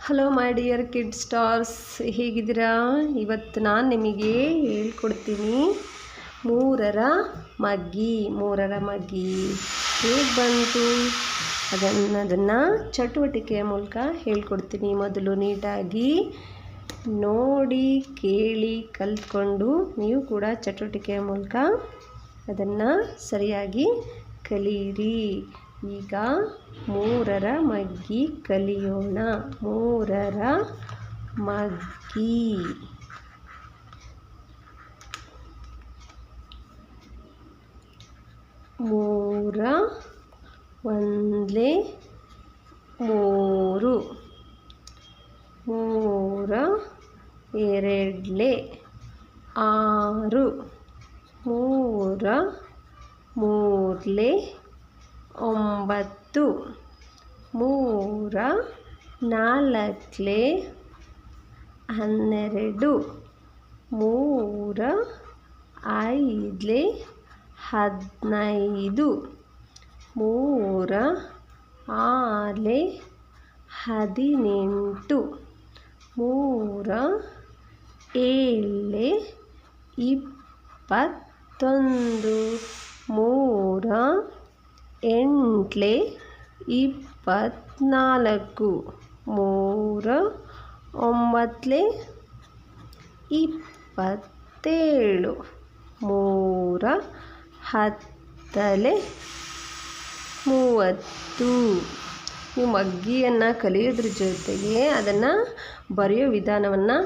Hello my dear kid stars, ಹೇಗಿದ್ದೀರಾ? ಇವತ್ತು ನಾನು ನಿಮಗೆ ಹೇಳ್ಕೊಡ್ತೀನಿ ಮೂರರ ಮಗ್ಗಿ ಹೇಗೆ ಬಂತು ಅದನ್ನು ಚಟುವಟಿಕೆಯ ಮೂಲಕ ಹೇಳ್ಕೊಡ್ತೀನಿ. ಮೊದಲು ನೀಟಾಗಿ ನೋಡಿ ಕೇಳಿ ಕಲಿತ್ಕೊಂಡು ನೀವು ಕೂಡ ಚಟುವಟಿಕೆಯ ಮೂಲಕ ಅದನ್ನು ಸರಿಯಾಗಿ ಕಲಿಯಿರಿ. ಈಗ ಮೂರರ ಮಗ್ಗಿ ಕಲಿಯೋಣ. ಮೂರರ ಮಗ್ಗಿ. ಮೂರ ಒಂದ್ಲೆ ಮೂರು, ಮೂರ ಎರಡ್ಲೆ ಆರು, ಮೂರ ಮೂರ್ಲೆ ಒಂಬತ್ತು, ಮೂರ ನಾಲ್ಕಲೆ 12, ಮೂರ ಐದ್ಲೆ 15, ಮೂರ ಆರ್ಲೆ 18, ಮೂರ ಏಳ್ಲೆ 21, ಮೂರ ಎಂಟ್ಲೆ 24, ಮೂರ ಒಂಬತ್ಲೆ 27, ಮೂರ ಹತ್ತಲೆ 30. ನೀವು ಮಗ್ಗಿಯನ್ನು ಕಲಿಯೋದ್ರ ಜೊತೆಗೆ ಅದನ್ನು ಬರೆಯೋ ವಿಧಾನವನ್ನು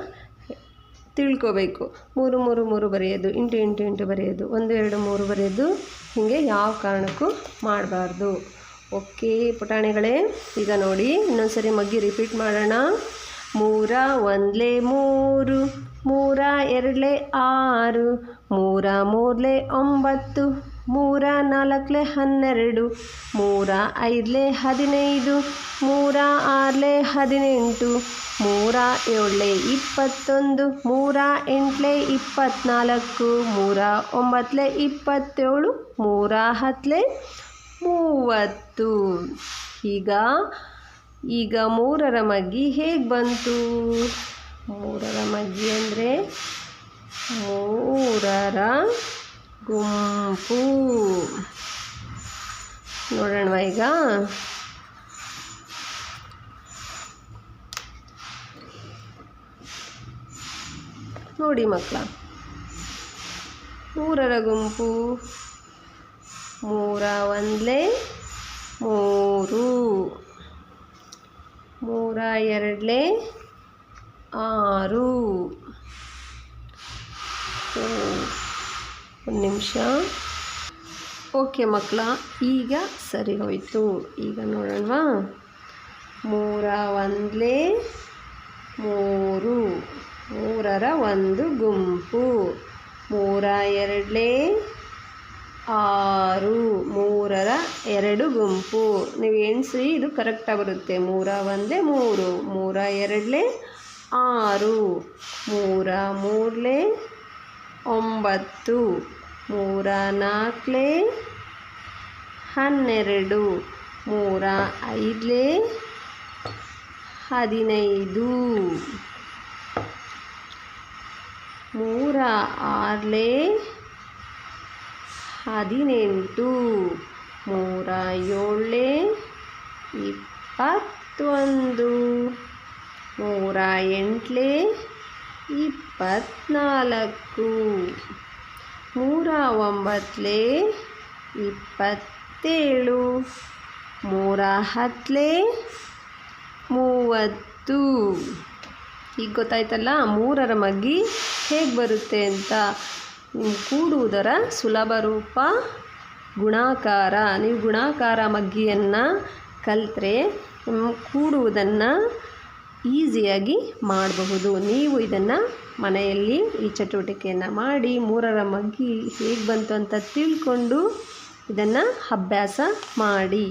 ತಿಳ್ಕೋಬೇಕು. 3 3 3 ಬರೆಯೋದು, ಇಂಟು ಇಂಟು ಇಂಟು ಬರೆಯೋದು, 1 2 3 ಬರೆಯೋದು, ಹೀಗೆ ಯಾವ ಕಾರಣಕ್ಕೂ ಮಾಡಬಾರ್ದು. ಓಕೆ ಪುಟಾಣಿಗಳೇ, ಈಗ ನೋಡಿ ಇನ್ನೊಂದು ಸರಿ ಮಗ್ಗಿ ರಿಪೀಟ್ ಮಾಡೋಣ. ಮೂರ ಒಂದ್ಲೆ ಮೂರು, ಮೂರ ಎರಡ್ಲೆ ಆರು, ಮೂರ ಮೂರ್ಲೆ 9, ಮೂರ ನಾಲ್ಕಲೆ 12, ಮೂರ ಐದ್ಲೆ 15, ಮೂರ ಆರ್ಲೆ 18, ಮೂರ ಏಳ್ಲೆ 21, ಮೂರ ಎಂಟ್ಲೆ 24, ಮೂರ ಒಂಬತ್ಲೆ 27, ಮೂರ ಹತ್ತಲೆ 30. ಈಗ ಮೂರರ ಮಗ್ಗಿ ಹೇಗೆ ಬಂತು? ಮೂರರ ಮಗ್ಗಿ ಅಂದರೆ ಮೂರರ ಗುಂಪು. ನೋಡೋಣವಾ ಈಗ? ನೋಡಿ ಮಕ್ಕಳ, ಮೂರರ ಗುಂಪು. ಮೂರ ಒಂದ್ಲೆ ಮೂರು, ಮೂರ ಎರಡ್ಲೆ 6. ಒಂದು ನಿಮಿಷ. ಓಕೆ ಮಕ್ಕಳ, ಈಗ ಸರಿ ಹೋಯಿತು. ಈಗ ನೋಡೋಣವಾ? ಮೂರ ಒಂದ್ಲೆ ಮೂರು, ಮೂರರ ಒಂದು ಗುಂಪು. ಮೂರ ಎರಡ್ಲೆ 6, ಮೂರರ ಎರಡು ಗುಂಪು. ನೀವು ಎಣಿಸಿ, ಇದು ಕರೆಕ್ಟಾಗಿ ಬರುತ್ತೆ. ಮೂರ ಒಂದ್ಲೆ ಮೂರು, ಮೂರ ಎರಡ್ಲೆ 6, ಮೂರ ಮೂರ್ಲೆ 9, ಮೂರ ನಾಲ್ಕಲೆ 12, ಮೂರ ಐದ್ಲೆ 15, ಮೂರ ಆರ್ಲೆ 18, ಮೂರ ಏಳ್ಲೆ 21, ಮೂರ ಎಂಟ್ಲೆ 24, ಮೂರ ಒಂಬತ್ಲೆ 27, ಮೂರ ಹತ್ತಲೆ 30. ಈಗ ಗೊತ್ತಾಯ್ತಲ್ಲ ಮೂರರ ಮಗ್ಗಿ ಹೇಗೆ ಬರುತ್ತೆ ಅಂತ. ಕೂಡುವುದರ ಸುಲಭ ರೂಪ ಗುಣಾಕಾರ. ನೀವು ಗುಣಾಕಾರ ಮಗ್ಗಿಯನ್ನು ಕಲಿತ್ರೆ ಕೂಡುವುದನ್ನು ಈಸಿಯಾಗಿ ಮಾಡಬಹುದು. ನೀವು ಇದನ್ನು ಮನೆಯಲ್ಲಿ ಈ ಚಟುವಟಿಕೆಯನ್ನು ಮಾಡಿ ಮೂರರ ಮಗ್ಗಿ ಹೇಗೆ ಬಂತು ಅಂತ ತಿಳ್ಕೊಂಡು ಇದನ್ನು ಅಭ್ಯಾಸ ಮಾಡಿ.